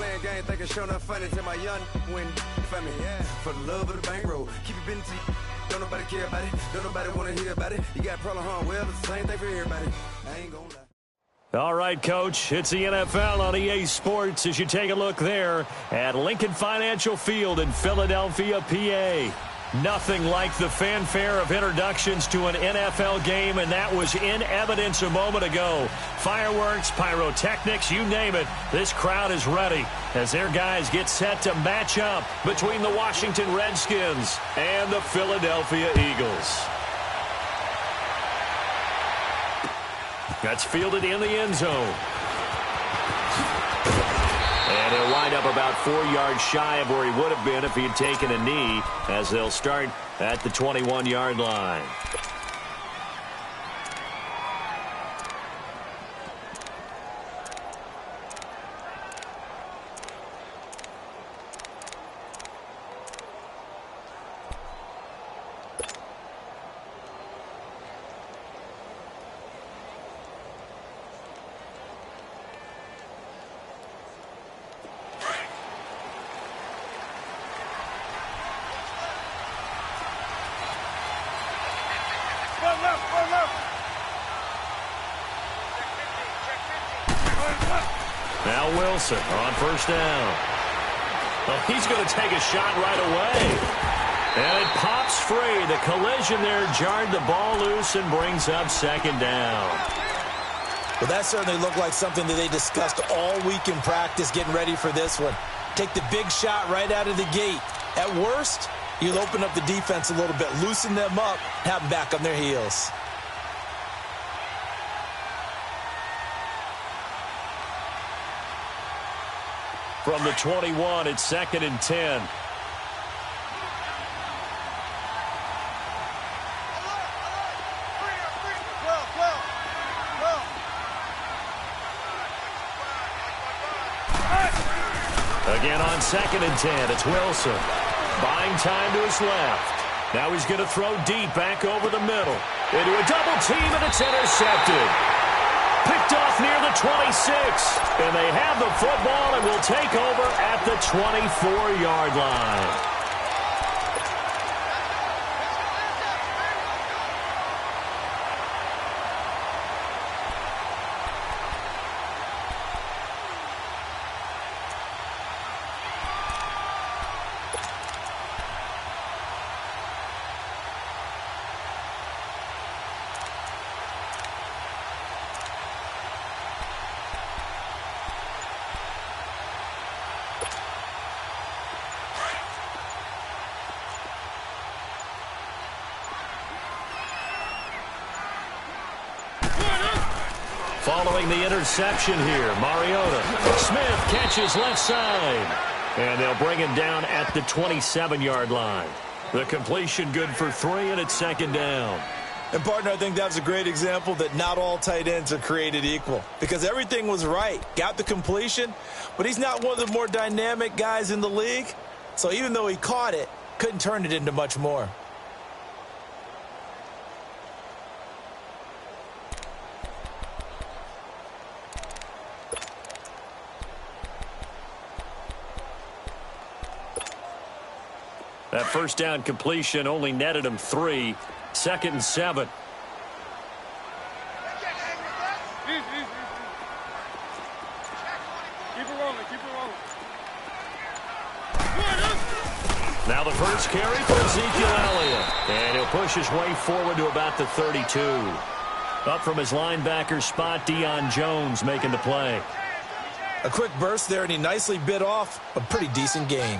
playing game, thinking sure enough funny till my young win for me. Yeah, for the love of the bankroll. Keep it business. Don't nobody care about it. Don't nobody want to hear about it. You got a problem, huh? Well, it's the same thing for everybody. I ain't gonna lie. All right, Coach, it's the NFL on EA Sports as you take a look there at Lincoln Financial Field in Philadelphia, PA. Nothing like the fanfare of introductions to an NFL game, and that was in evidence a moment ago. Fireworks, pyrotechnics, you name it. This crowd is ready as their guys get set to match up between the Washington Redskins and the Philadelphia Eagles. That's fielded in the end zone. And he'll wind up about 4 yards shy of where he would have been if he had taken a knee, as they'll start at the 21-yard line. Now Wilson on first down. Well, he's going to take a shot right away. And it pops free. The collision there jarred the ball loose and brings up second down. Well, that certainly looked like something that they discussed all week in practice getting ready for this one. Take the big shot right out of the gate. At worst, you'll open up the defense a little bit, loosen them up, have them back on their heels. From the 21, it's 2nd and 10. Again on 2nd and 10, it's Wilson. Buying time to his left. Now he's going to throw deep back over the middle. Into a double team, and it's intercepted. Picked off near the 26. And they have the football and will take over at the 24-yard line. Following the interception here, Mariota. Smith catches left side. And they'll bring him down at the 27-yard line. The completion good for 3, and it's 2nd down. And, partner, I think that was a great example that not all tight ends are created equal. Because everything was right. Got the completion, but he's not one of the more dynamic guys in the league. So even though he caught it, couldn't turn it into much more. That first down completion only netted him 3. 2nd and 7. Now the first carry for Ezekiel Elliott. And he'll push his way forward to about the 32. Up from his linebacker spot, Deion Jones making the play. A quick burst there, and he nicely bit off a pretty decent gain.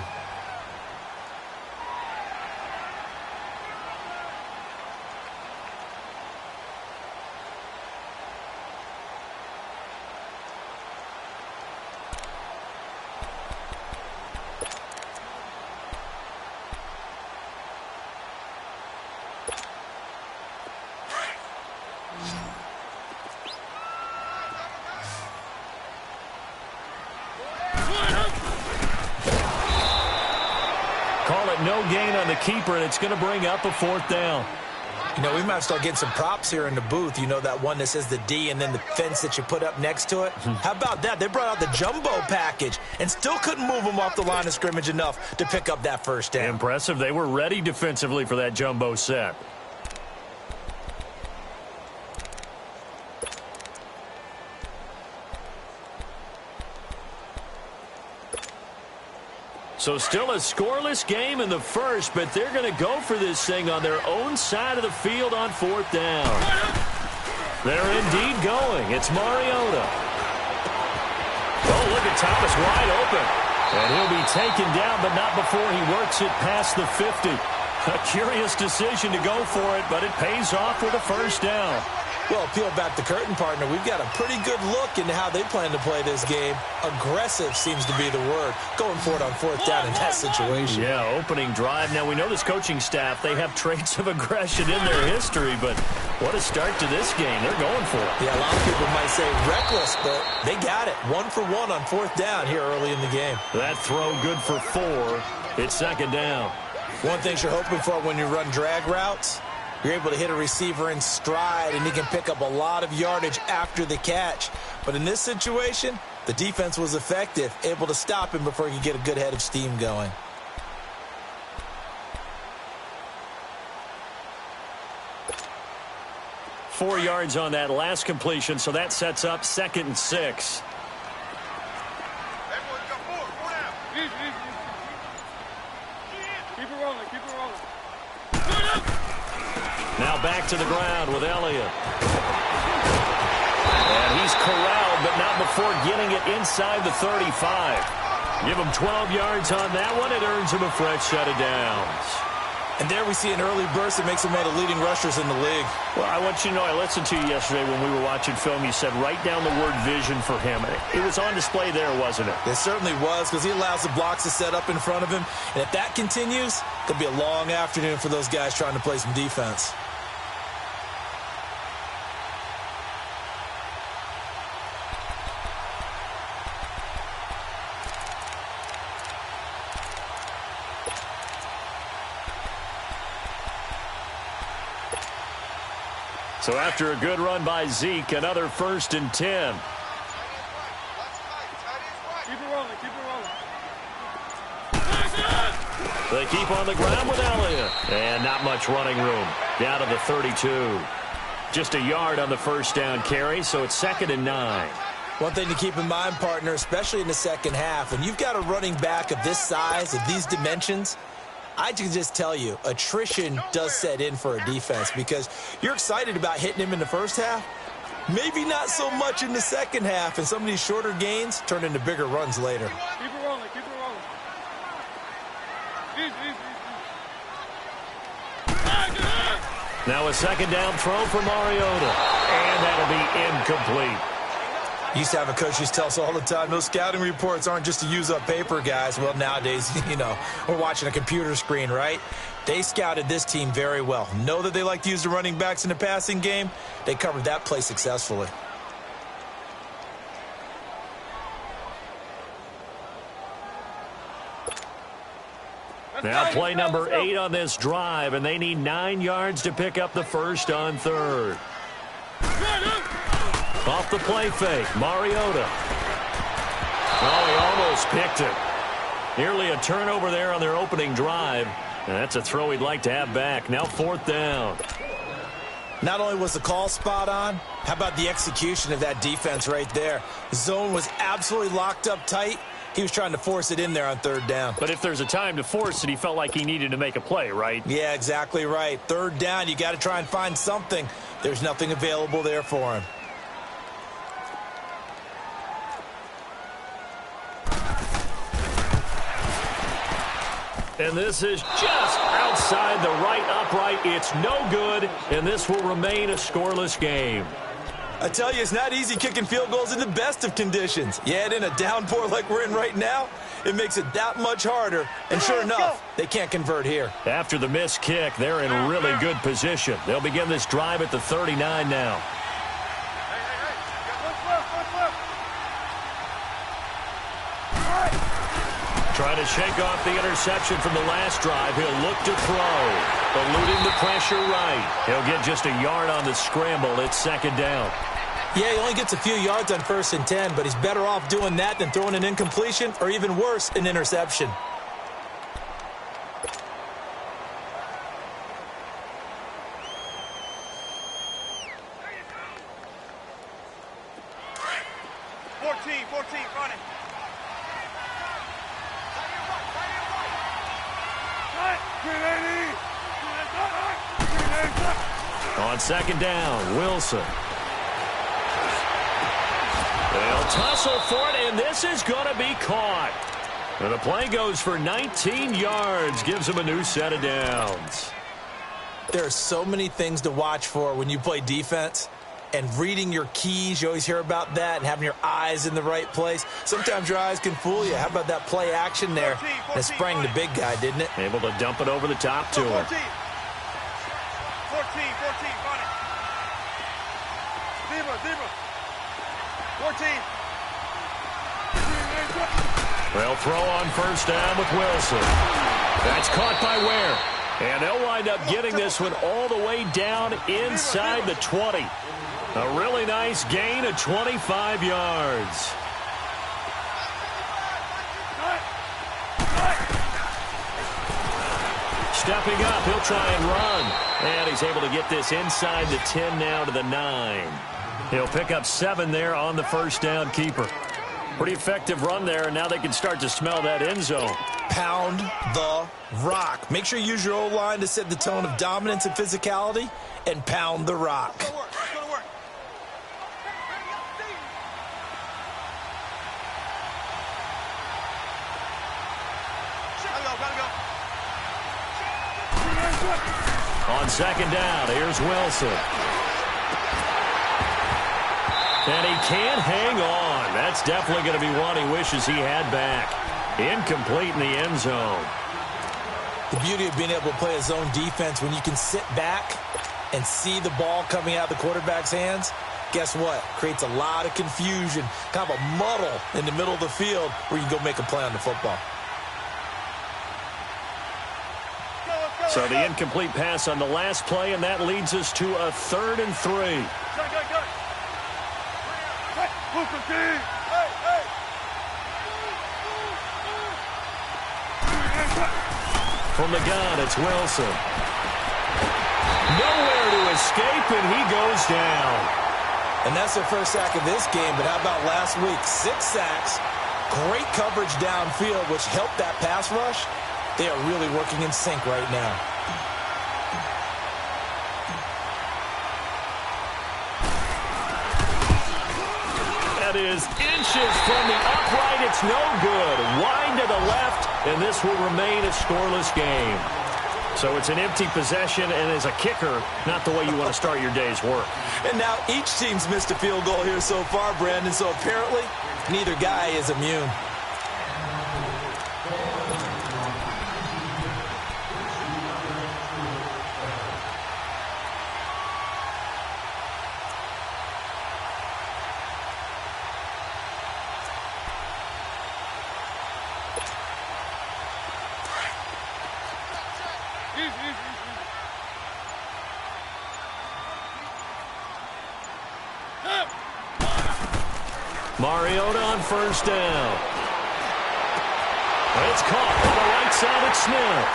Call it no gain on the keeper, and it's going to bring up a 4th down. You know, we might start getting some props here in the booth. You know, that one that says the D and then the fence that you put up next to it? How about that? They brought out the jumbo package and still couldn't move them off the line of scrimmage enough to pick up that first down. Impressive. They were ready defensively for that jumbo set. So still a scoreless game in the first, but they're going to go for this thing on their own side of the field on fourth down. They're indeed going. It's Mariota. Oh, look at Thomas wide open. And he'll be taken down, but not before he works it past the 50. A curious decision to go for it, but it pays off with a first down. Well, peel back the curtain, partner. We've got a pretty good look into how they plan to play this game. Aggressive seems to be the word. Going for it on fourth down in that situation. Yeah, opening drive. Now, we know this coaching staff, they have traits of aggression in their history, but what a start to this game. They're going for it. Yeah, a lot of people might say reckless, but they got it. 1 for 1 on fourth down here early in the game. That throw good for 4. It's second down. One thing you're hoping for when you run drag routes, you're able to hit a receiver in stride, and he can pick up a lot of yardage after the catch. But in this situation, the defense was effective, able to stop him before he could get a good head of steam going. Four yards on that last completion, so that sets up 2nd and 6. Now back to the ground with Elliott. And he's corralled, but not before getting it inside the 35. Give him 12 yards on that one. It earns him a fresh set of downs. And there we see an early burst that makes him one of the leading rushers in the league. Well, I want you to know, I listened to you yesterday when we were watching film. You said write down the word vision for him. It was on display there, wasn't it? It certainly was, because he allows the blocks to set up in front of him. And if that continues, it'll be a long afternoon for those guys trying to play some defense. So after a good run by Zeke, another 1st and 10. They keep on the ground with Elliott. And not much running room. Down to the 32. Just a yard on the first down carry, so it's 2nd and 9. One thing to keep in mind, partner, especially in the second half, when you've got a running back of this size, of these dimensions, I can just tell you, attrition does set in for a defense, because you're excited about hitting him in the first half. Maybe not so much in the second half, and some of these shorter gains turn into bigger runs later. Keep it rolling, keep it rolling. Now a 2nd down throw for Mariota. And that'll be incomplete. Used to have a coach who used to tell us all the time, those scouting reports aren't just to use up paper, guys. Well, nowadays, you know, we're watching a computer screen, right? They scouted this team very well. Know that they like to use the running backs in the passing game. They covered that play successfully. Now play number 8 on this drive, and they need 9 yards to pick up the first on 3rd. Off the play fake, Mariota. Oh, he almost picked it. Nearly a turnover there on their opening drive. And that's a throw he'd like to have back. Now 4th down. Not only was the call spot on, how about the execution of that defense right there? The zone was absolutely locked up tight. He was trying to force it in there on 3rd down. But if there's a time to force it, he felt like he needed to make a play, right? Yeah, exactly right. 3rd down, you got to try and find something. There's nothing available there for him. And this is just outside the right upright. It's no good, and this will remain a scoreless game. I tell you, it's not easy kicking field goals in the best of conditions. Yet in a downpour like we're in right now, it makes it that much harder. And sure enough, they can't convert here. After the missed kick, they're in really good position. They'll begin this drive at the 39 now. Trying to shake off the interception from the last drive. He'll look to throw. Eluding the pressure right. He'll get just a yard on the scramble. It's second down. Yeah, he only gets a few yards on 1st and 10, but he's better off doing that than throwing an incompletion or even worse, an interception. On second down, Wilson. They'll tussle for it, and this is going to be caught. And the play goes for 19 yards, gives them a new set of downs. There are so many things to watch for when you play defense. And reading your keys, you always hear about that, and having your eyes in the right place. Sometimes your eyes can fool you. How about that play action there? And it sprang the big guy, didn't it? Able to dump it over the top to him. 14, 14, run it. Zebra. 14. They'll throw on first down with Wilson. That's caught by Ware. And they'll wind up getting this one all the way down inside the 20. A really nice gain of 25 yards. Stepping up, he'll try and run. And he's able to get this inside the 10 now to the 9. He'll pick up 7 there on the first down keeper. Pretty effective run there, and now they can start to smell that end zone. Pound the rock. Make sure you use your O-line to set the tone of dominance and physicality, and pound the rock. It's gonna work. Gotta go. On second down, here's Wilson. And he can't hang on. That's definitely going to be one he wishes he had back. Incomplete in the end zone. The beauty of being able to play a zone defense when you can sit back and see the ball coming out of the quarterback's hands, guess what? Creates a lot of confusion, kind of a muddle in the middle of the field where you can go make a play on the football. So the incomplete pass on the last play, and that leads us to a 3rd and 3. Go. From the gun, it's Wilson. Nowhere to escape, and he goes down. And that's their first sack of this game, but how about last week? 6 sacks, great coverage downfield, which helped that pass rush. They are really working in sync right now. That is inches from the upright. It's no good. Wide to the left, and this will remain a scoreless game. So it's an empty possession, and as a kicker, not the way you want to start your day's work. And now each team's missed a field goal here so far, Brandon, so apparently neither guy is immune. Mariota on first down. It's caught on the right side of Smith.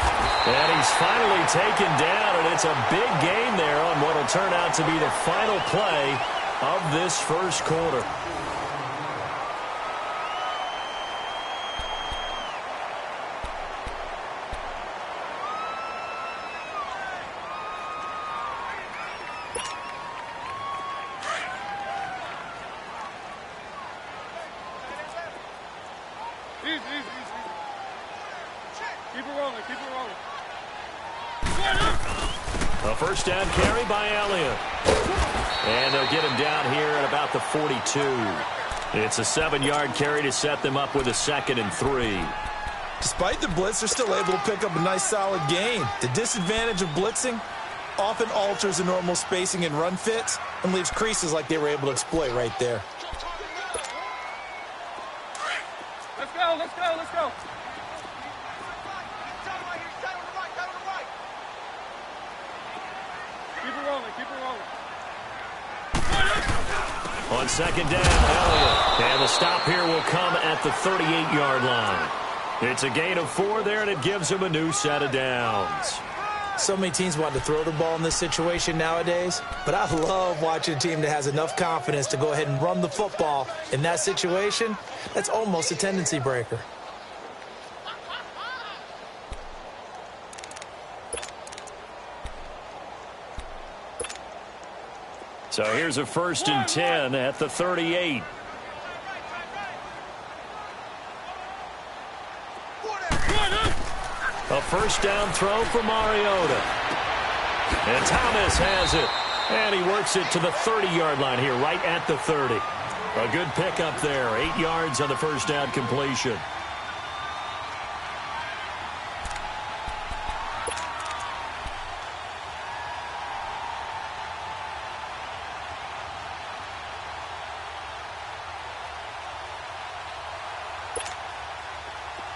And he's finally taken down, and it's a big gain there on what will turn out to be the final play of this first quarter. A first down carry by Elliott. And they'll get him down here at about the 42. It's a 7-yard carry to set them up with a 2nd and 3. Despite the blitz, they're still able to pick up a nice solid gain. The disadvantage of blitzing often alters the normal spacing and run fits and leaves creases like they were able to exploit right there. Let's go. On second down, Elliott. And the stop here will come at the 38-yard line. It's a gain of 4 there, and it gives him a new set of downs. So many teams want to throw the ball in this situation nowadays, but I love watching a team that has enough confidence to go ahead and run the football in that situation. That's almost a tendency breaker. So here's a 1st and 10 at the 38. A first down throw for Mariota. And Thomas has it. And he works it to the 30-yard line here, right at the 30. A good pickup there. 8 yards on the first down completion.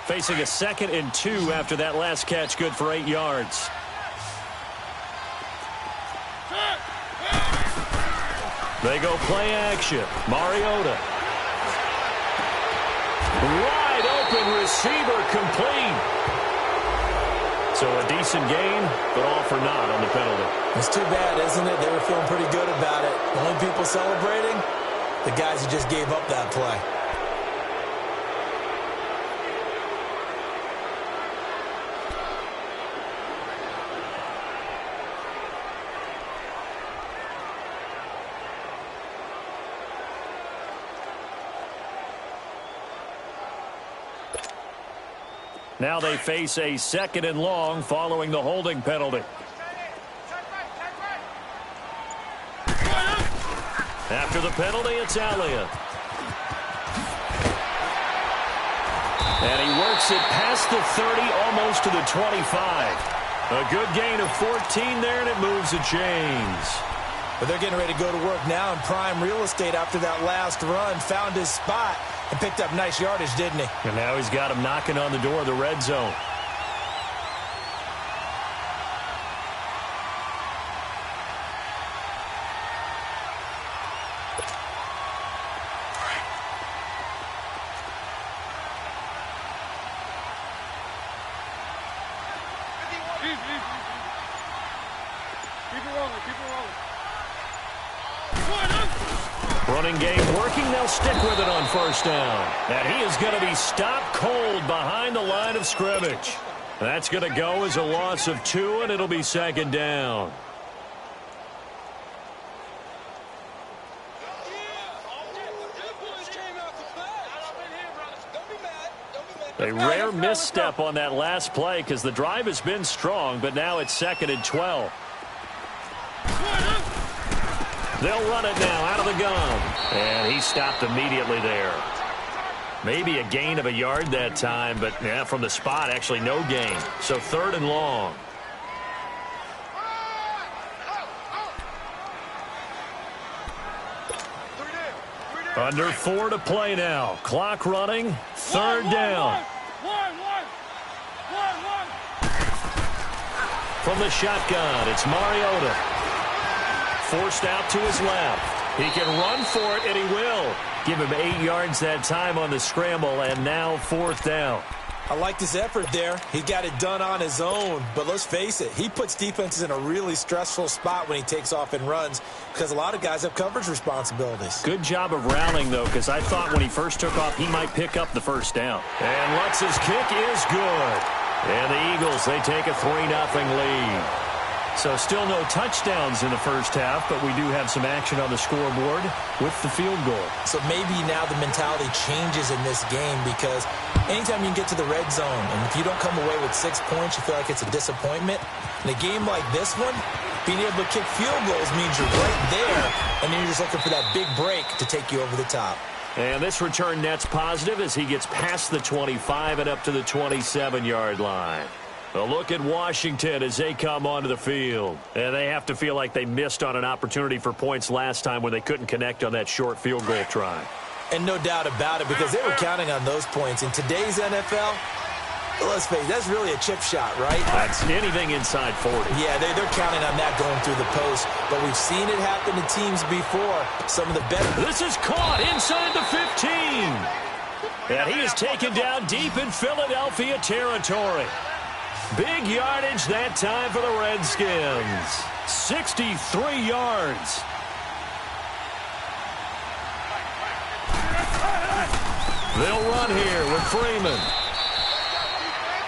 Facing a 2nd and 2 after that last catch, good for 8 yards. They go play action. Mariota. Wide open receiver complete. So a decent gain, but all for naught on the penalty. It's too bad, isn't it? They were feeling pretty good about it. The only people celebrating, the guys who just gave up that play. Now they face a 2nd and long following the holding penalty. After the penalty, it's Elliott. And he works it past the 30, almost to the 25. A good gain of 14 there, and it moves the chains. But they're getting ready to go to work now in prime real estate after that last run. Found his spot and picked up nice yardage, didn't he? And now he's got him knocking on the door of the red zone. Running game working. They'll stick with it on first down. And he is going to be stopped cold behind the line of scrimmage. That's going to go as a loss of 2, and it'll be 2nd down. A rare misstep on that last play because the drive has been strong, but now it's 2nd and 12. They'll run it now out of the gun. And he stopped immediately there. Maybe a gain of a yard that time, but yeah, from the spot, actually no gain. So 3rd and long. Under 4 to play now. Clock running. 3rd down. From the shotgun, it's Mariota. Forced out to his left. He can run for it, and he will. Give him 8 yards that time on the scramble, and now 4th down. I liked his effort there. He got it done on his own. But let's face it, he puts defenses in a really stressful spot when he takes off and runs because a lot of guys have coverage responsibilities. Good job of rallying, though, because I thought when he first took off, he might pick up the first down. And Lutz's kick is good. And the Eagles, they take a 3-0 lead. So still no touchdowns in the first half, but we do have some action on the scoreboard with the field goal. So maybe now the mentality changes in this game because anytime you can get to the red zone, and if you don't come away with 6 points, you feel like it's a disappointment. In a game like this one, being able to kick field goals means you're right there, and then you're just looking for that big break to take you over the top. And this return net's positive as he gets past the 25 and up to the 27-yard line. A look at Washington as they come onto the field. And they have to feel like they missed on an opportunity for points last time when they couldn't connect on that short field goal try. And no doubt about it, because they were counting on those points. In today's NFL, Let's face it, that's really a chip shot, right? That's anything inside 40. Yeah, they're counting on that going through the post. But we've seen it happen to teams before. Some of the better... This is caught inside the 15. And he is taken down deep in Philadelphia territory. Big yardage that time for the Redskins. 63 yards. They'll run here with Freeman.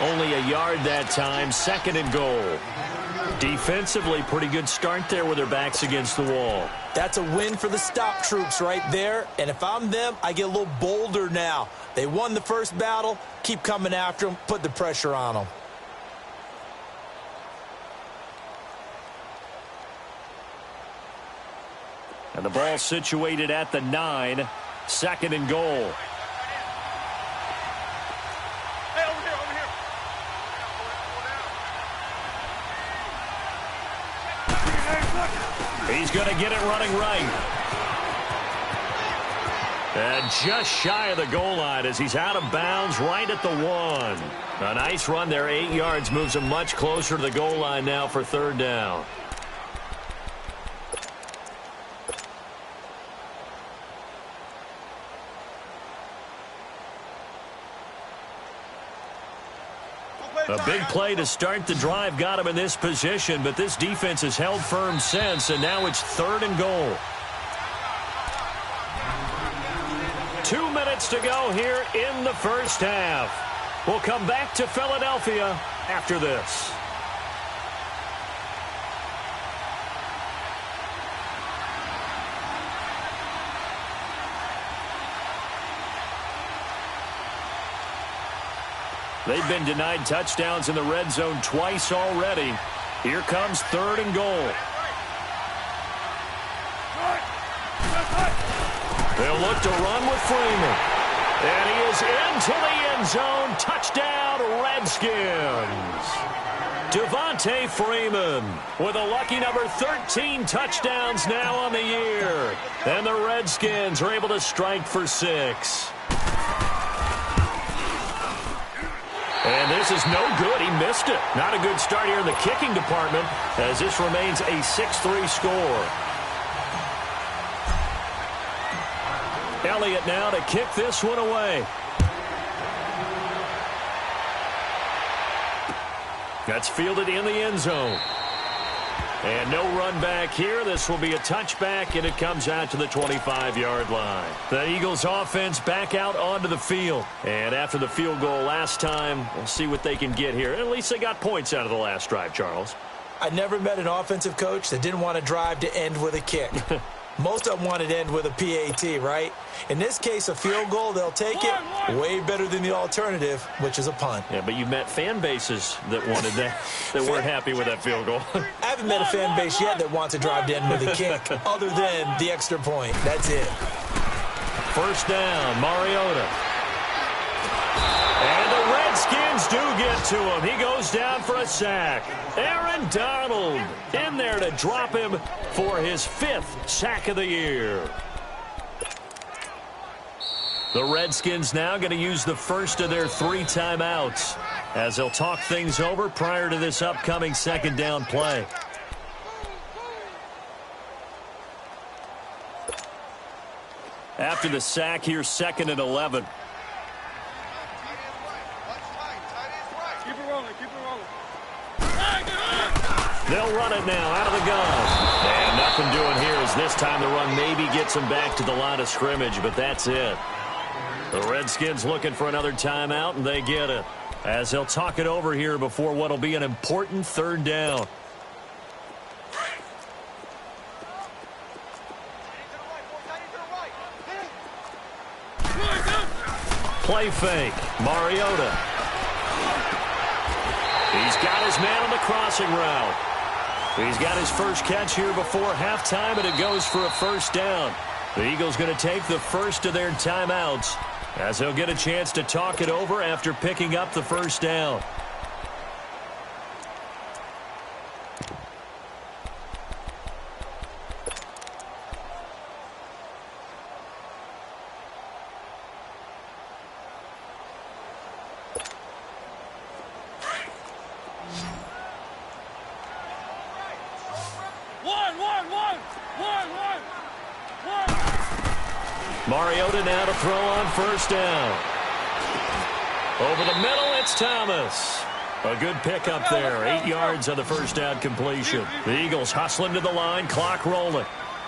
Only a yard that time, 2nd and goal. Defensively, pretty good start there with their backs against the wall. That's a win for the stop troops right there. And if I'm them, I get a little bolder now. They won the first battle. Keep coming after them. Put the pressure on them. And the ball situated at the 9. 2nd and goal. Hey, over here. He's going to get it running right. And just shy of the goal line as he's out of bounds right at the 1. A nice run there, 8 yards, moves him much closer to the goal line now for 3rd down. A big play to start the drive got him in this position, but this defense has held firm since, and now it's 3rd and goal. 2 minutes to go here in the first half. We'll come back to Philadelphia after this. They've been denied touchdowns in the red zone twice already. Here comes 3rd and goal. They'll look to run with Freeman. And he is into the end zone. Touchdown, Redskins. Devontae Freeman with a lucky number 13 touchdowns now on the year. And the Redskins are able to strike for 6. And this is no good. He missed it. Not a good start here in the kicking department as this remains a 6-3 score. Elliott now to kick this one away. That's fielded in the end zone. And no run back here. This will be a touchback, and it comes out to the 25-yard line. The Eagles offense back out onto the field. And after the field goal last time, we'll see what they can get here. At least they got points out of the last drive, Charles. I never met an offensive coach that didn't want to drive to end with a kick. Most of them wanted to end with a PAT, right? In this case, a field goal, they'll take it. Way better than the alternative, which is a punt. Yeah, but you met fan bases that wanted that, that weren't happy with that field goal. I haven't met a fan base yet that wants to drive to end with a kick, other than the extra point. That's it. 1st down, Mariota. And the Redskins do get to him. He goes down for a sack. Aaron Donald in there to drop him for his 5th sack of the year. The Redskins now going to use the first of their 3 timeouts as they'll talk things over prior to this upcoming 2nd down play. After the sack here, 2nd and 11. Keep it rolling. They'll run it now out of the gun. And nothing doing here as this time the run maybe gets them back to the line of scrimmage, but that's it. The Redskins looking for another timeout, and they get it. As they'll talk it over here before what'll be an important 3rd down. Play fake. Mariota. He's got his man on the crossing route. He's got his first catch here before halftime, and it goes for a 1st down. The Eagles going to take the first of their timeouts as they'll get a chance to talk it over after picking up the 1st down. Mariota now to throw on first down. Over the middle, it's Thomas. A good pickup there. 8 yards on the first down completion. The Eagles hustling to the line, clock rolling.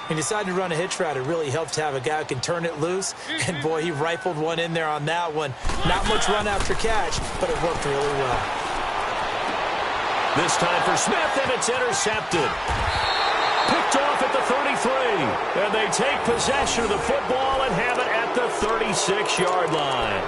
He decided to run a hitch route. It really helps to have a guy who can turn it loose. And, boy, he rifled one in there on that one. Not much run after catch, but it worked really well. This time for Smith, and it's intercepted. Picked off at the 33. And they take possession of the football and have it at the 36-yard line.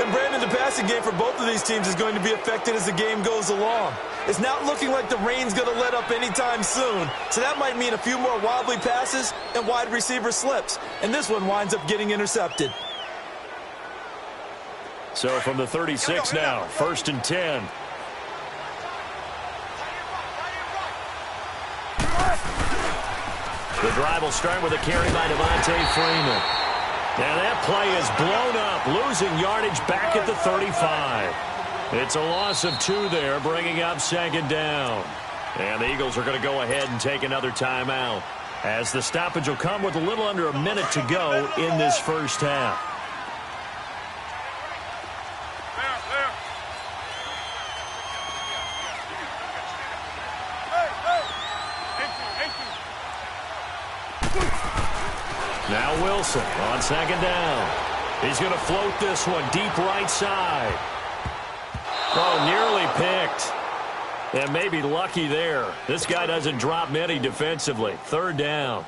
And, Brandon, the passing game for both of these teams is going to be affected as the game goes along. It's not looking like the rain's going to let up anytime soon, so that might mean a few more wobbly passes and wide receiver slips. And this one winds up getting intercepted. So from the 36 now, 1st and 10. The drive will start with a carry by Devontae Freeman. And that play is blown up, losing yardage back at the 35. It's a loss of 2 there, bringing up 2nd down. And the Eagles are going to go ahead and take another timeout, as the stoppage will come with a little under a minute to go in this first half. Now Wilson on 2nd down. He's going to float this one deep right side. Oh, nearly picked. And maybe lucky there. This guy doesn't drop many defensively. 3rd down.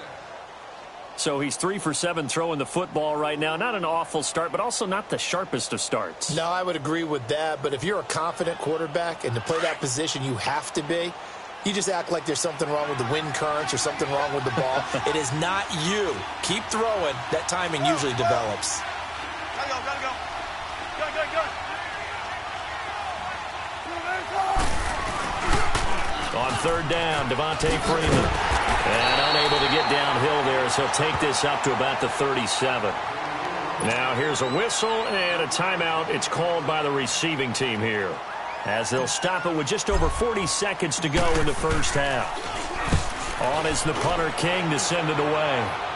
So he's 3 for 7 throwing the football right now. Not an awful start, but also not the sharpest of starts. No, I would agree with that. But if you're a confident quarterback and to play that position, you have to be. You just act like there's something wrong with the wind currents or something wrong with the ball. It is not you. Keep throwing. That timing usually develops. Gotta go, gotta go. Go. On 3rd down, Devontae Freeman. And unable to get downhill there, so he'll take this up to about the 37. Now here's a whistle and a timeout. It's called by the receiving team here, as they'll stop it with just over 40 seconds to go in the first half. On is the punter, King, to send it away.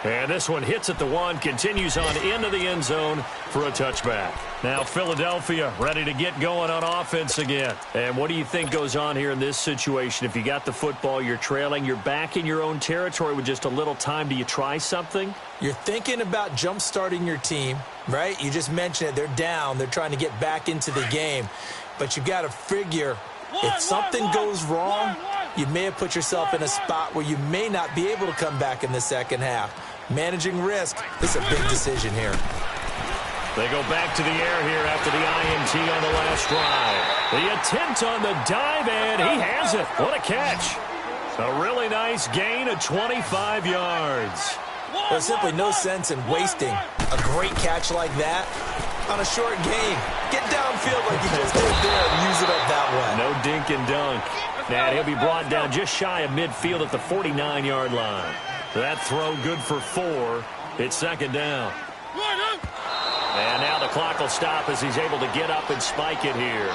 And this one hits at the 1, continues on into the end zone for a touchback. Now Philadelphia ready to get going on offense again. And what do you think goes on here in this situation? If you got the football, you're trailing, you're back in your own territory with just a little time. Do you try something? You're thinking about jump-starting your team, right? You just mentioned it. They're down. They're trying to get back into the game. But you got to figure if something goes wrong, you may have put yourself in a spot where you may not be able to come back in the second half. Managing risk is a big decision here. They go back to the air here after the INT on the last drive. The attempt on the dive, and he has it. What a catch. A really nice gain of 25 yards. There's simply no sense in wasting a great catch like that on a short game. Get downfield like you just did there and use it up that way. No dink and dunk. And he'll be brought down just shy of midfield at the 49-yard line. That throw good for 4. It's 2nd down. And now the clock will stop as he's able to get up and spike it here.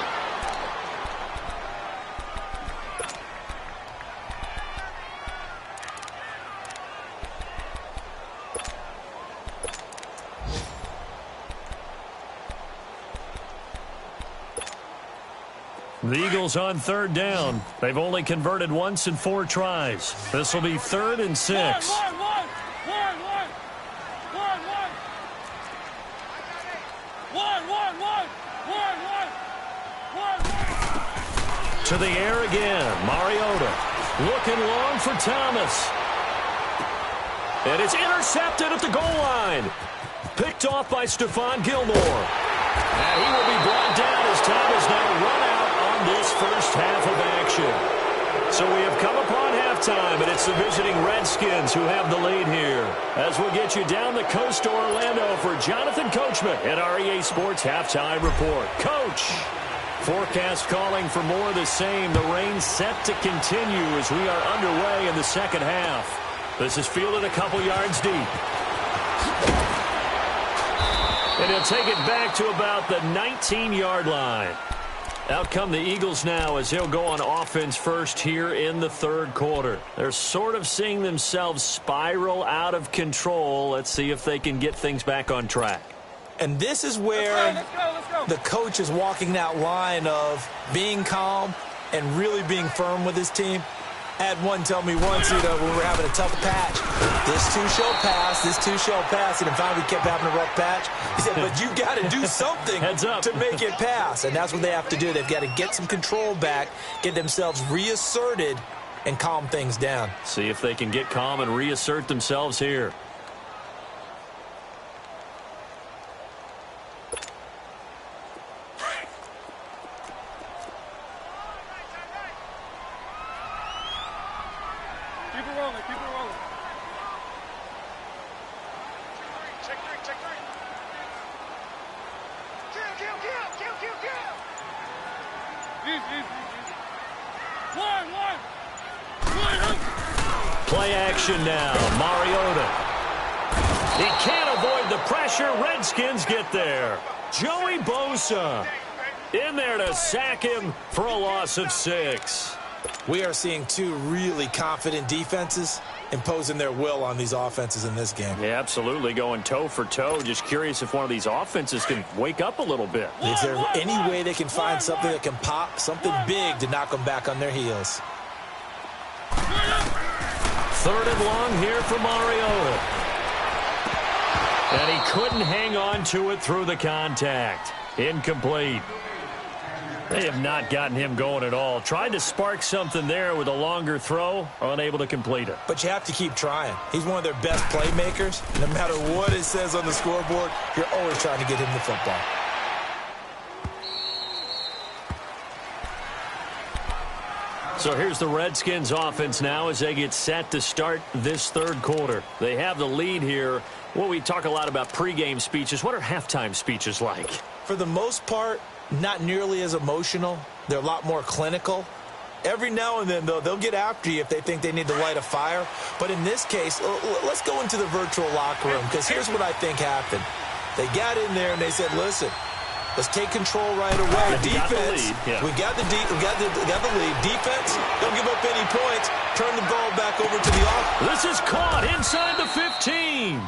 The Eagles on 3rd down. They've only converted once in 4 tries. This will be 3rd and 6. To the air again. Mariota looking long for Thomas. And it's intercepted at the goal line. Picked off by Stephon Gilmore. And he will be brought down as time is now run out on this first half of action. So we have come upon halftime, and it's the visiting Redskins who have the lead here. As we'll get you down the coast to Orlando for Jonathan Coachman at our EA Sports Halftime Report. Coach, forecast calling for more of the same. The rain set to continue as we are underway in the second half. This is fielded a couple yards deep. And he'll take it back to about the 19-yard line. Out come the Eagles now as he'll go on offense first here in the third quarter. They're sort of seeing themselves spiral out of control. Let's see if they can get things back on track. And this is where let's go. the coach is walking that line of being calm and really being firm with his team. I had one tell me once, when we were having a tough patch, this too shall pass, and finally we kept having a rough patch. He said, but you got to do something to make it pass, and that's what they have to do. They've got to get some control back, get themselves reasserted, and calm things down. See if they can get calm and reassert themselves here. Keep it rolling. Check three. Kill. Easy. One. Play action now. Mariota. He can't avoid the pressure. Redskins get there. Joey Bosa in there to sack him for a loss of 6. We are seeing two really confident defenses imposing their will on these offenses in this game. Yeah, absolutely, going toe for toe. Just curious if one of these offenses can wake up a little bit. Is there any way they can find something that can pop, something big to knock them back on their heels? Third and long here for Mariota. And he couldn't hang on to it through the contact. Incomplete. They have not gotten him going at all. Tried to spark something there with a longer throw, unable to complete it. But you have to keep trying. He's one of their best playmakers. No matter what it says on the scoreboard, you're always trying to get him the football. So here's the Redskins offense now as they get set to start this third quarter. They have the lead here. Well, we talk a lot about pregame speeches. What are halftime speeches like? For the most part, not nearly as emotional. They're a lot more clinical. Every now and then, though, they'll get after you if they think they need to light a fire. But in this case, let's go into the virtual locker room, because here's what I think happened. They got in there and they said, listen, let's take control right away. Defense, we got the lead. Defense, don't give up any points. Turn the ball back over to the offense. This is caught inside the 15.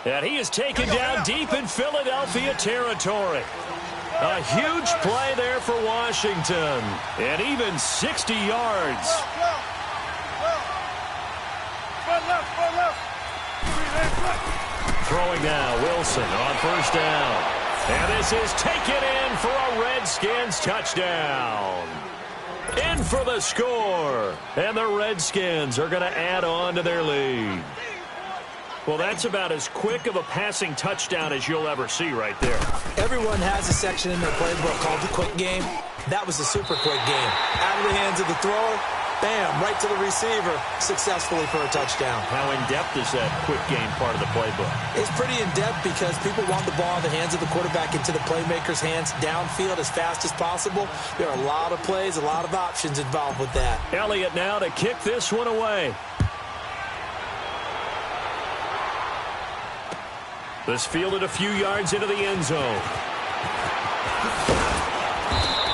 And he is taken down deep in Philadelphia territory. A huge play there for Washington. And even 60 yards. Throwing now, Wilson on first down. And this is taken in for a Redskins touchdown. In for the score. And the Redskins are going to add on to their lead. Well, that's about as quick of a passing touchdown as you'll ever see right there. Everyone has a section in their playbook called the quick game. That was the super quick game. Out of the hands of the thrower, bam, right to the receiver, successfully for a touchdown. How in-depth is that quick game part of the playbook? It's pretty in-depth because people want the ball in the hands of the quarterback into the playmaker's hands downfield as fast as possible. There are a lot of plays, a lot of options involved with that. Elliott now to kick this one away. This fielded a few yards into the end zone.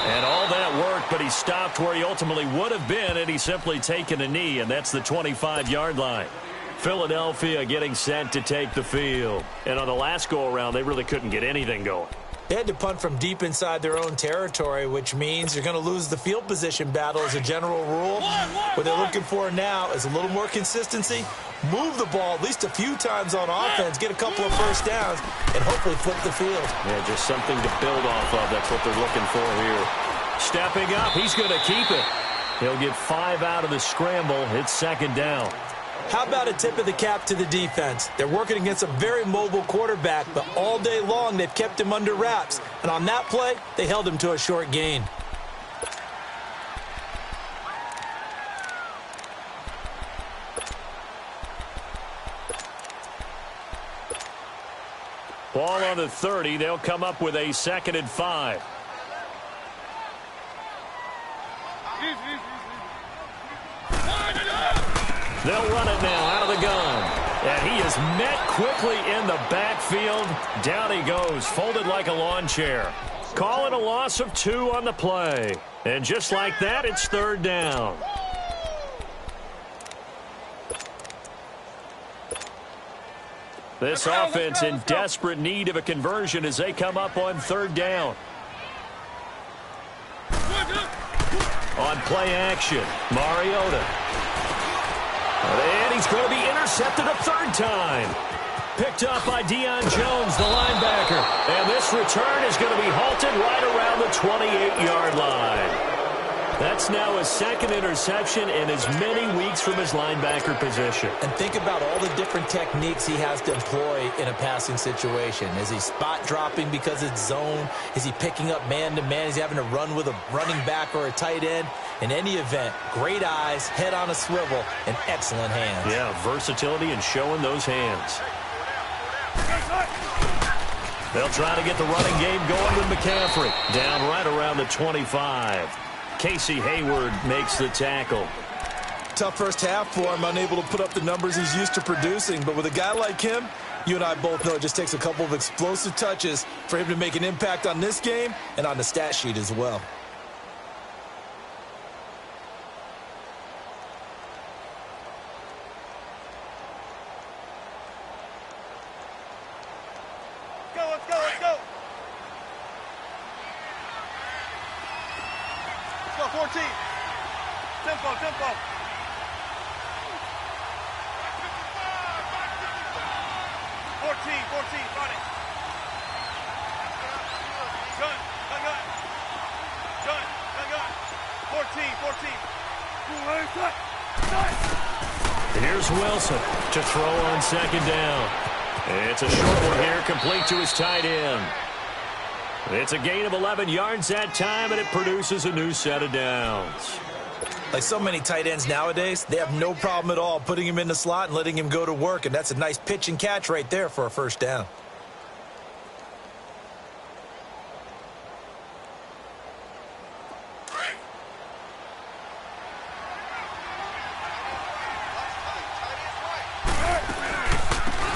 And all that worked, but he stopped where he ultimately would have been, and he's simply taken a knee, and that's the 25-yard line. Philadelphia getting set to take the field. And on the last go-around, they really couldn't get anything going. They had to punt from deep inside their own territory, which means you're going to lose the field position battle as a general rule. What they're looking for now is a little more consistency, move the ball at least a few times on offense, get a couple of first downs, and hopefully flip the field. Yeah, just something to build off of. That's what they're looking for here. Stepping up, he's going to keep it. He'll get 5 out of the scramble. It's second down. How about a tip of the cap to the defense? They're working against a very mobile quarterback, but all day long they've kept him under wraps. And on that play, they held him to a short gain. Ball on the 30. They'll come up with a 2nd and 5. They'll run it now out of the gun. And he is met quickly in the backfield. Down he goes, folded like a lawn chair. Call it a loss of 2 on the play. And just like that, it's third down. This offense in desperate need of a conversion as they come up on third down. On play action, Mariota. And he's going to be intercepted a third time. Picked up by Deion Jones, the linebacker. And this return is going to be halted right around the 28-yard line. That's now his second interception in as many weeks from his linebacker position. And think about all the different techniques he has to employ in a passing situation. Is he spot dropping because it's zone? Is he picking up man-to-man? Is he having to run with a running back or a tight end? In any event, great eyes, head on a swivel, and excellent hands. Yeah, versatility and showing those hands. They'll try to get the running game going with McCaffrey. Down right around the 25. Casey Hayward makes the tackle. Tough first half for him, unable to put up the numbers he's used to producing. But with a guy like him, you and I both know it just takes a couple of explosive touches for him to make an impact on this game and on the stat sheet as well. Let's go, let's go. Let's go, 14. Tempo, tempo. 14, run it. Gun. 14. Here's Wilson to throw on second down. It's a short one here, complete to his tight end. It's a gain of 11 yards that time, and it produces a new set of downs. Like so many tight ends nowadays, they have no problem at all putting him in the slot and letting him go to work, and that's a nice pitch and catch right there for a first down.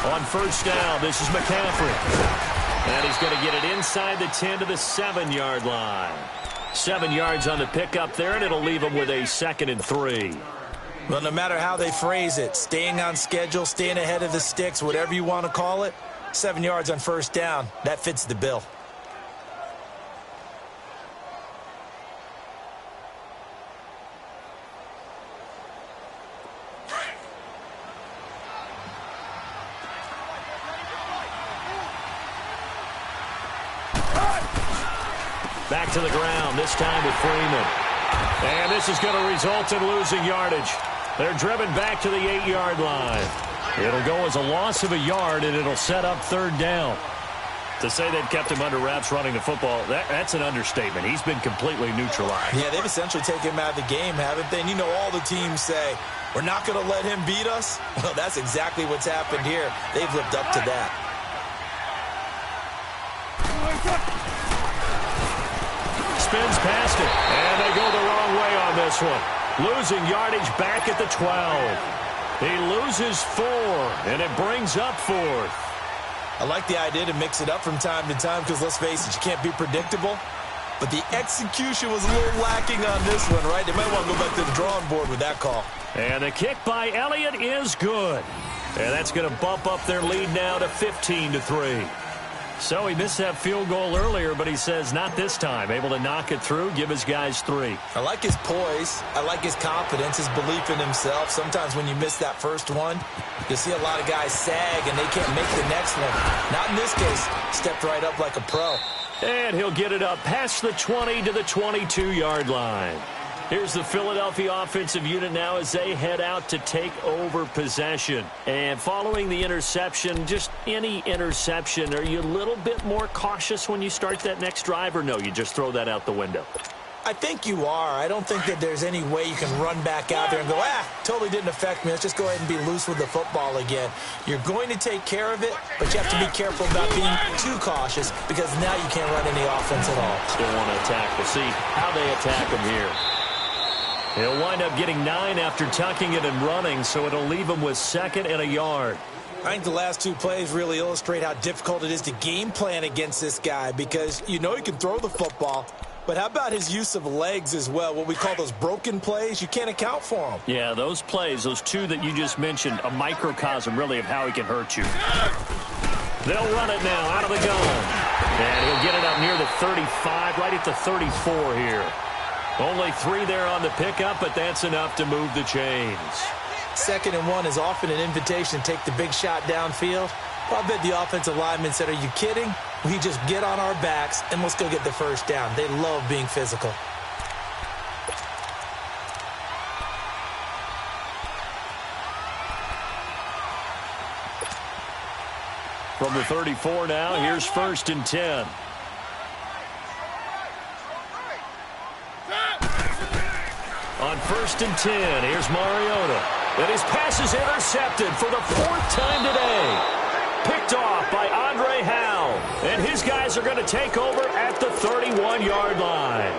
On first down, this is McCaffrey. And he's going to get it inside the 10 to the 7-yard line. 7 yards on the pickup there, and it'll leave him with a 2nd and 3. Well, no matter how they phrase it, staying on schedule, staying ahead of the sticks, whatever you want to call it, 7 yards on first down, that fits the bill. Back to the ground, this time with Freeman. And this is going to result in losing yardage. They're driven back to the 8-yard line. It'll go as a loss of a yard, and it'll set up third down. To say they've kept him under wraps running the football, that's an understatement. He's been completely neutralized. Yeah, they've essentially taken him out of the game, haven't they? And you know all the teams say, we're not going to let him beat us. Well, that's exactly what's happened here. They've lived up to that. Spins past it, and they go the wrong way on this one. Losing yardage back at the 12. He loses 4, and it brings up 4th. I like the idea to mix it up from time to time because, let's face it, you can't be predictable. But the execution was a little lacking on this one, right? They might want to go back to the drawing board with that call. And the kick by Elliott is good. And that's going to bump up their lead now to 15-3. So he missed that field goal earlier, but he says not this time. Able to knock it through, give his guys 3. I like his poise. I like his confidence, his belief in himself. Sometimes when you miss that first one, you see a lot of guys sag and they can't make the next one. Not in this case. Stepped right up like a pro. And he'll get it up past the 20 to the 22-yard line. Here's the Philadelphia offensive unit now as they head out to take over possession. And following the interception, just any interception, are you a little bit more cautious when you start that next drive, or no, you just throw that out the window? I think you are. I don't think that there's any way you can run back out there and go, totally didn't affect me. Let's just go ahead and be loose with the football again. You're going to take care of it, but you have to be careful about being too cautious because now you can't run any offense at all. Still want to attack. We'll see how they attack him here. He'll wind up getting 9 after tucking it and running, so it'll leave him with 2nd and a yard. I think the last two plays really illustrate how difficult it is to game plan against this guy because you know he can throw the football, but how about his use of legs as well, what we call those broken plays? You can't account for them. Yeah, those plays, those two that you just mentioned, a microcosm really of how he can hurt you. They'll run it now out of the gun. And he'll get it up near the 35, right at the 34 here. Only 3 there on the pickup, but that's enough to move the chains. 2nd and 1 is often an invitation to take the big shot downfield. Well, I bet the offensive lineman said, are you kidding? We just get on our backs and let's go get the first down. They love being physical. From the 34 now, here's 1st and 10. On 1st and 10, here's Mariota. And his pass is intercepted for the 4th time today. Picked off by Andre Howell. And his guys are going to take over at the 31-yard line.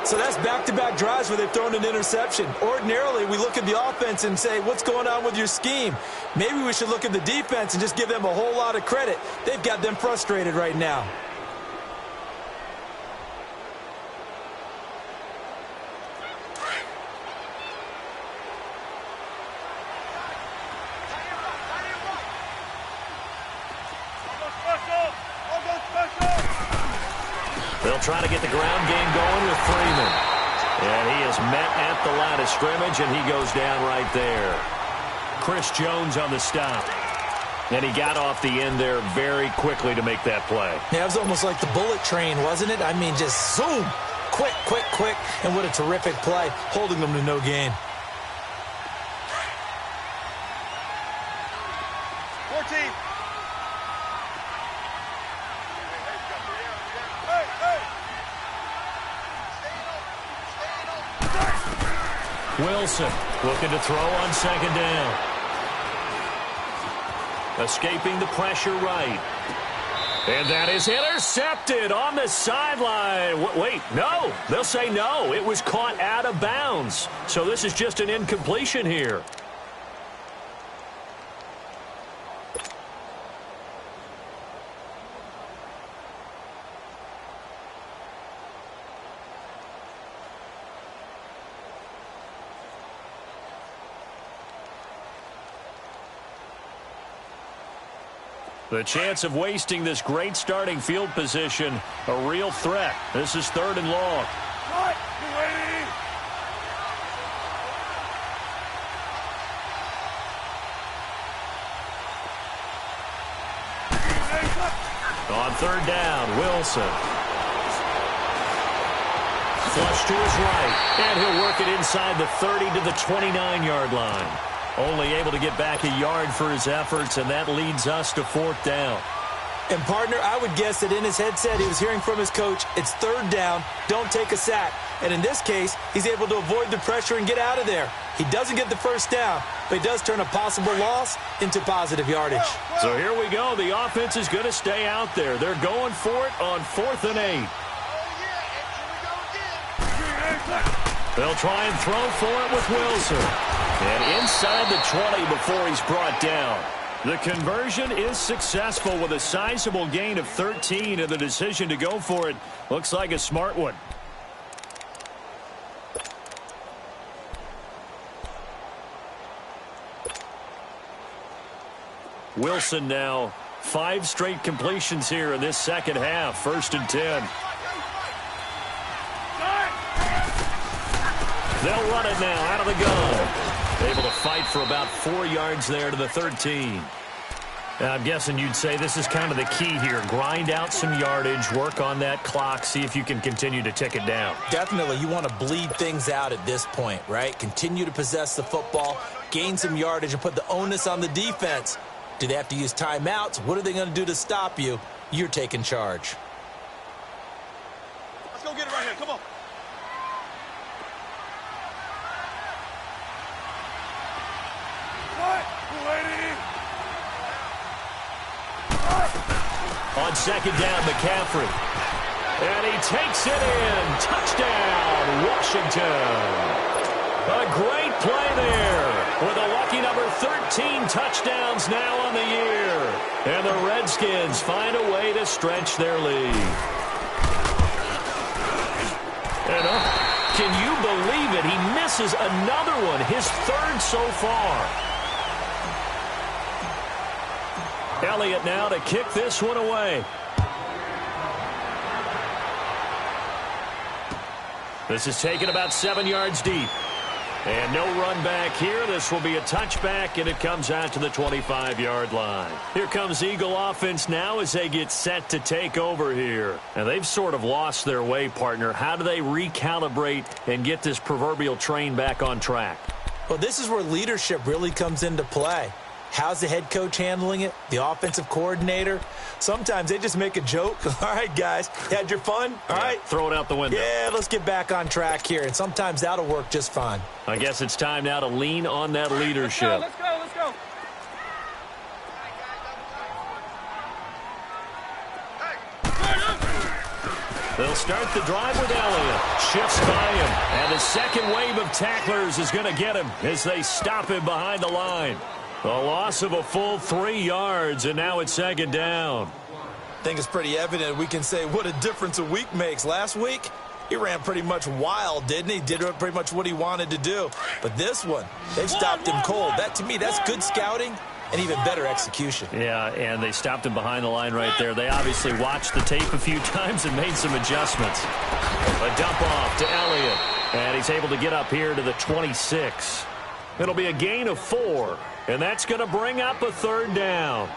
So that's back-to-back drives where they've thrown an interception. Ordinarily, we look at the offense and say, what's going on with your scheme? Maybe we should look at the defense and just give them a whole lot of credit. They've got them frustrated right now. They'll try to get the ground game going with Freeman. And he is met at the line of scrimmage, and he goes down right there. Chris Jones on the stop. And he got off the end there very quickly to make that play. Yeah, it was almost like the bullet train, wasn't it? I mean, just zoom. Quick, quick, quick. And what a terrific play, holding them to no gain. 14. Wilson looking to throw on 2nd down. Escaping the pressure right. And that is intercepted on the sideline. Wait, no. They'll say no. It was caught out of bounds. So this is just an incompletion here. The chance of wasting this great starting field position, a real threat. This is 3rd and long. On 3rd down, Wilson. Flush to his right, and he'll work it inside the 30 to the 29-yard line. Only able to get back a yard for his efforts, and that leads us to 4th down. And, partner, I would guess that in his headset he was hearing from his coach, it's 3rd down, don't take a sack. And in this case, he's able to avoid the pressure and get out of there. He doesn't get the first down, but he does turn a possible loss into positive yardage. So here we go. The offense is going to stay out there. They're going for it on 4th and 8. They'll try and throw for it with Wilson. And inside the 20 before he's brought down. The conversion is successful with a sizable gain of 13, and the decision to go for it looks like a smart one. Wilson now 5 straight completions here in this second half. 1st and 10. They'll run it now out of the gun. Able to fight for about 4 yards there to the 13. I'm guessing you'd say this is kind of the key here. Grind out some yardage, work on that clock, see if you can continue to tick it down. Definitely. You want to bleed things out at this point, right? Continue to possess the football, gain some yardage, and put the onus on the defense. Do they have to use timeouts? What are they going to do to stop you? You're taking charge. Let's go get it right here. Come on. On 2nd down, McCaffrey. And he takes it in. Touchdown, Washington. A great play there. with a lucky number 13 touchdowns now on the year. And the Redskins find a way to stretch their lead. And can you believe it? He misses another one, his third so far. Elliott now to kick this one away. This is taken about 7 yards deep. And no run back here. This will be a touchback, and it comes out to the 25-yard line. Here comes Eagle offense now as they get set to take over here. And they've sort of lost their way, partner. How do they recalibrate and get this proverbial train back on track? Well, this is where leadership really comes into play. How's the head coach handling it? The offensive coordinator? Sometimes they just make a joke. All right, guys, had your fun? All right. Throw it out the window. Yeah, let's get back on track here. And sometimes that'll work just fine. I guess it's time now to lean on that leadership. Let's go. They'll start the drive with Elliott. Shifts by him. And the second wave of tacklers is going to get him as they stop him behind the line. A loss of a full 3 yards, and now it's second down. I think it's pretty evident we can say what a difference a week makes. Last week, he ran pretty much wild, didn't he? Did pretty much what he wanted to do. But this one, they've stopped him cold. That, to me, that's good scouting and even better execution. Yeah, and they stopped him behind the line right there. They obviously watched the tape a few times and made some adjustments. A dump off to Elliott, and he's able to get up here to the 26. It'll be a gain of 4. And that's going to bring up a third down.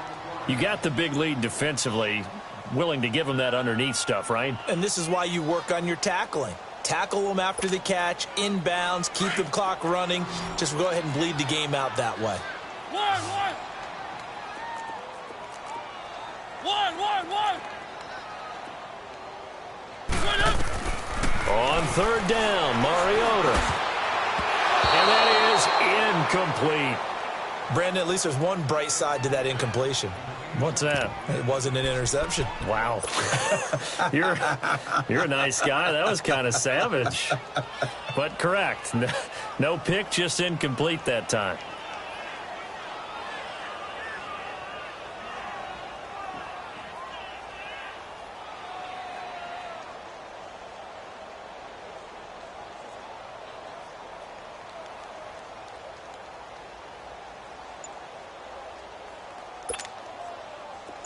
You got the big lead defensively, willing to give them that underneath stuff, right? And this is why you work on your tackling. Tackle them after the catch, inbounds, keep the clock running. Just go ahead and bleed the game out that way. One. On third down, Mariota. And that is incomplete. Brandon, at least there's one bright side to that incompletion. What's that? It wasn't an interception. Wow. You're a nice guy. That was kind of savage. But correct. No pick, just incomplete that time.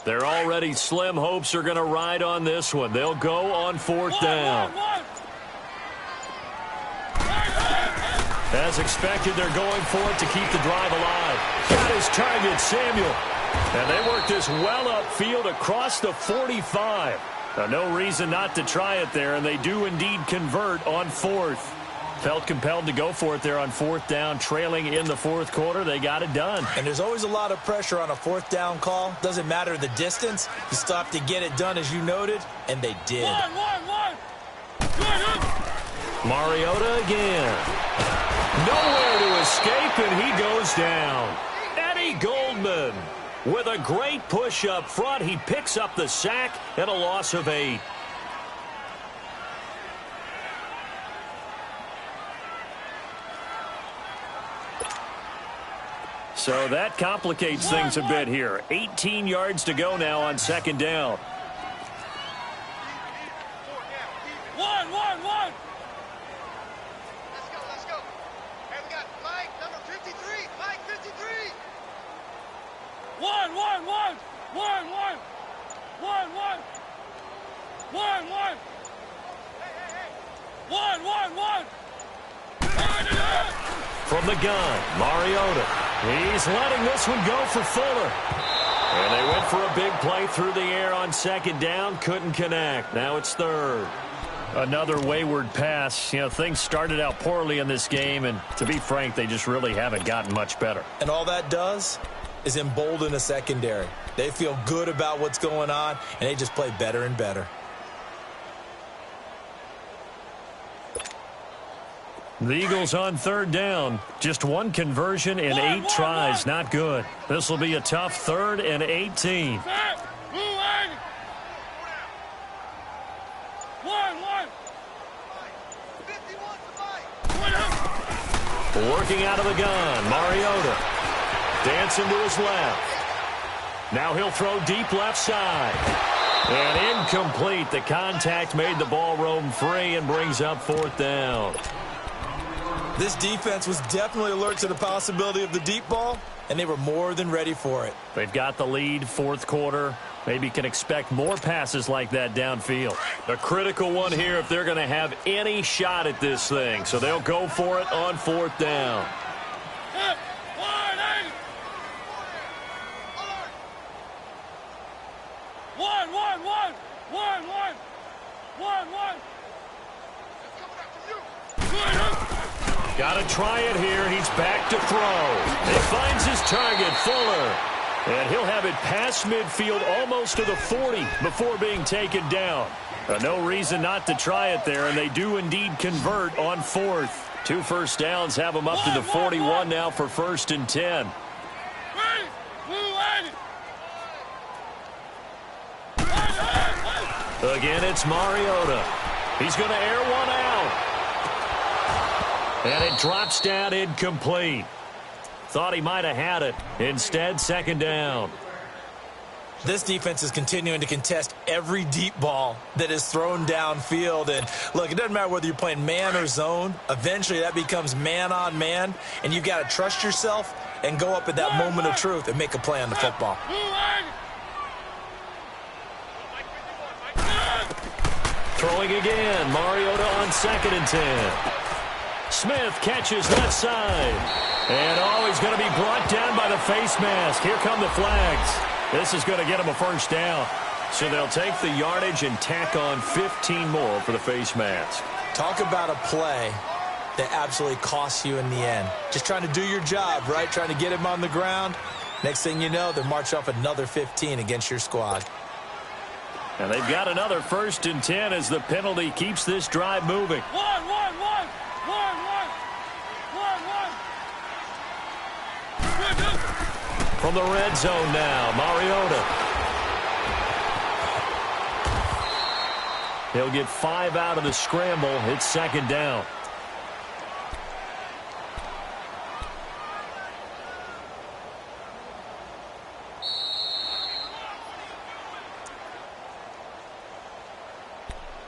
Their already slim hopes are going to ride on this one. They'll go on fourth down. As expected, they're going for it to keep the drive alive. Got his target, Samuel. And they work this well upfield across the 45. Now, no reason not to try it there, and they do indeed convert on fourth. Felt compelled to go for it there on fourth down, trailing in the fourth quarter. They got it done. And there's always a lot of pressure on a fourth down call. Doesn't matter the distance. You stop to get it done, as you noted, and they did. One. Mariota again. Nowhere to escape, and he goes down. Eddie Goldman with a great push up front. He picks up the sack and a loss of 8. So that complicates things a bit here. 18 yards to go now on second down. One. Let's go. Hey, we got Mike, number 53. Mike, 53. One. From the gun, Mariota. He's letting this one go for Fuller. And they went for a big play through the air on second down. Couldn't connect. Now it's third. Another wayward pass. You know, things started out poorly in this game, and to be frank, they just really haven't gotten much better. And all that does is embolden a secondary. They feel good about what's going on, and they just play better and better. The Eagles on third down. Just one conversion in 8 tries. Not good. This will be a tough 3rd and 18. Working out of the gun, Mariota. Dancing to his left. Now he'll throw deep left side. And incomplete. The contact made the ball roam free and brings up 4th down. This defense was definitely alert to the possibility of the deep ball, and they were more than ready for it. They've got the lead, 4th quarter. Maybe can expect more passes like that downfield. A critical one here if they're going to have any shot at this thing. So they'll go for it on 4th down. Got to try it here. He's back to throw. He finds his target, Fuller. And he'll have it past midfield almost to the 40 before being taken down. No reason not to try it there, and they do indeed convert on 4th. 2 first downs have them up to the 41 now for 1st and 10. Again, it's Mariota. He's going to air one out. And it drops down incomplete. Thought he might have had it. Instead, 2nd down. This defense is continuing to contest every deep ball that is thrown downfield. And, look, it doesn't matter whether you're playing man or zone. Eventually, that becomes man on man. And you've got to trust yourself and go up at that moment of truth and make a play on the football. Throwing again. Mariota on 2nd and 10. Smith catches left side. And, he's going to be brought down by the face mask. Here come the flags. This is going to get him a 1st down. So they'll take the yardage and tack on 15 more for the face mask. Talk about a play that absolutely costs you in the end. Just trying to do your job, right? Trying to get him on the ground. Next thing you know, they're marching off another 15 against your squad. And they've got another 1st and 10 as the penalty keeps this drive moving. From the red zone now, Mariota. He'll get 5 out of the scramble. It's 2nd down.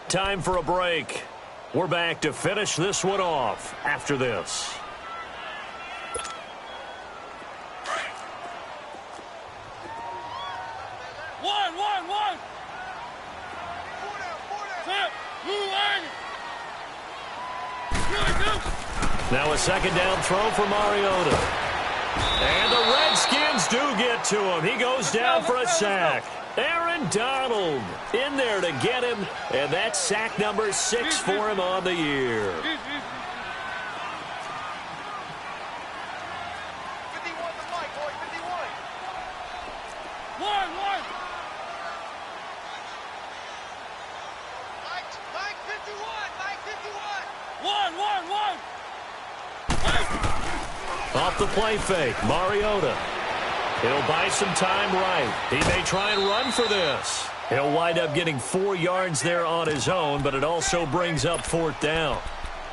Time for a break. We're back to finish this one off after this. Now a 2nd down throw for Mariota. And the Redskins do get to him. He goes down for a sack. Aaron Donald in there to get him. And that's sack number 6 for him on the year. 51 to Mike, boy, 51. Mike 51, Mike 51. Off the play fake, Mariota. He'll buy some time right. He may try and run for this. He'll wind up getting 4 yards there on his own, but it also brings up 4th down.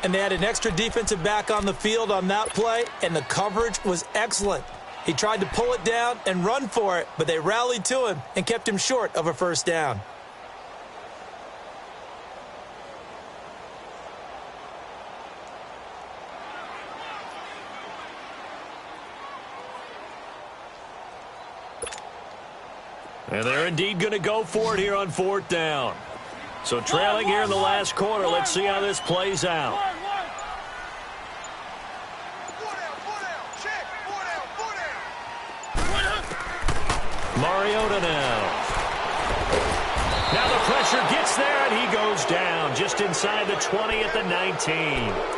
And they had an extra defensive back on the field on that play, and the coverage was excellent. He tried to pull it down and run for it, but they rallied to him and kept him short of a 1st down. And they're indeed going to go for it here on 4th down. So trailing here in the last quarter, let's see how this plays out. Mariota now. Now the pressure gets there, and he goes down just inside the 20 at the 19.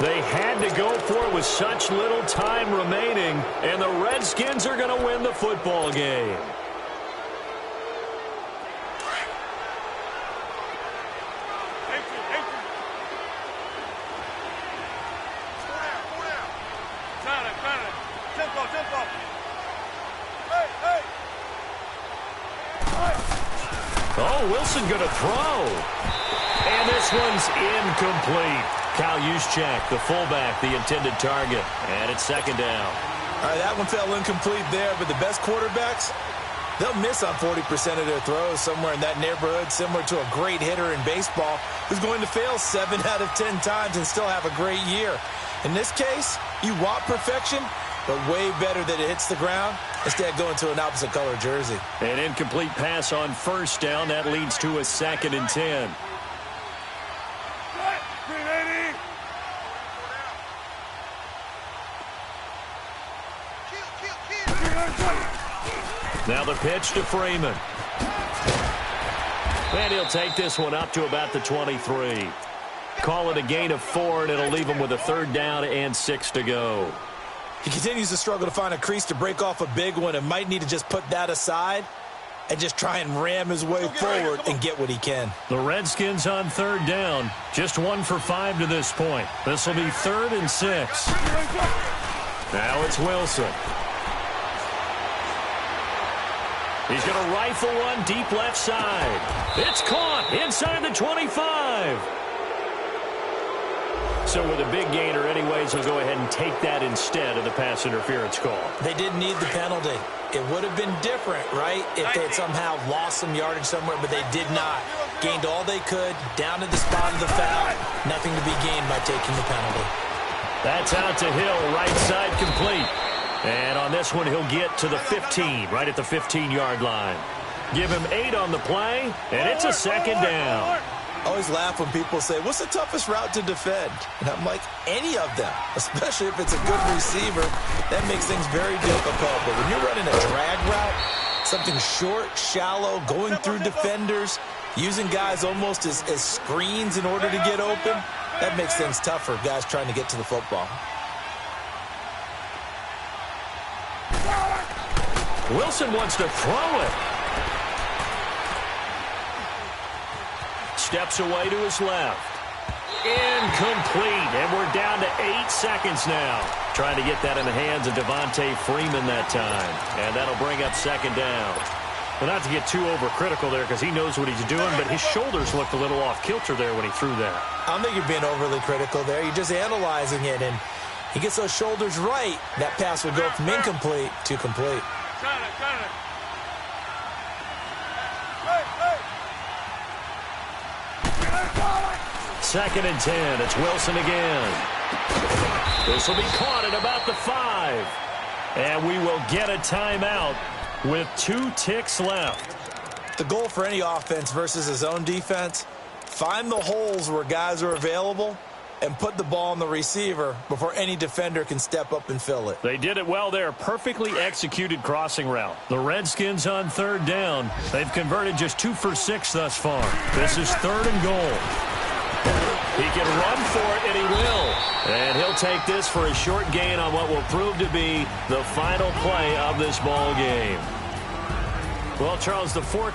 They had to go for it with such little time remaining, and the Redskins are going to win the football game. Oh, Wilson going to throw. And this one's incomplete. Kyle Juszczyk, the fullback, the intended target. And it's second down. All right, that one fell incomplete there, but the best quarterbacks, they'll miss on 40% of their throws, somewhere in that neighborhood, similar to a great hitter in baseball who's going to fail 7 out of 10 times and still have a great year. In this case, you want perfection, but way better that it hits the ground instead of going to an opposite color jersey. An incomplete pass on first down. That leads to a 2nd and 10. Now the pitch to Freeman. And he'll take this one up to about the 23. Call it a gain of 4, and it'll leave him with a 3rd down and 6 to go. He continues to struggle to find a crease to break off a big one and might need to just put that aside and just try and ram his way forward and get what he can. The Redskins on 3rd down. Just 1 for 5 to this point. This will be 3rd and 6. Now it's Wilson. He's going to rifle one deep left side. It's caught inside the 25. So with a big gainer anyways, he'll go ahead and take that instead of the pass interference call. They didn't need the penalty. It would have been different, right, if they had somehow lost some yardage somewhere, but they did not. Gained all they could, down to the spot of the foul. Nothing to be gained by taking the penalty. That's out to Hill, right side complete. And on this one, he'll get to the 15, right at the 15-yard line. Give him 8 on the play, and it's a 2nd down. I always laugh when people say, what's the toughest route to defend? And I'm like, any of them, especially if it's a good receiver. That makes things very difficult. But when you're running a drag route, something short, shallow, going through defenders, using guys almost as screens in order to get open, that makes things tough for guys trying to get to the football. Wilson wants to throw it. Steps away to his left. Incomplete. And we're down to 8 seconds now. Trying to get that in the hands of Devontae Freeman that time. And that'll bring up 2nd down. Well, not to get too overcritical there because he knows what he's doing, but his shoulders looked a little off kilter there when he threw that. I don't think you're being overly critical there. You're just analyzing it, and he gets those shoulders right. That pass would go from incomplete to complete. 2nd and 10. It's Wilson again. This will be caught at about the 5. And we will get a timeout with 2 ticks left. The goal for any offense versus his own defense, find the holes where guys are available and put the ball on the receiver before any defender can step up and fill it. They did it well there. Perfectly executed crossing route. The Redskins on 3rd down. They've converted just 2 for 6 thus far. This is 3rd and goal. He can run for it, and he will. And he'll take this for a short gain on what will prove to be the final play of this ball game. Well, Charles, the 4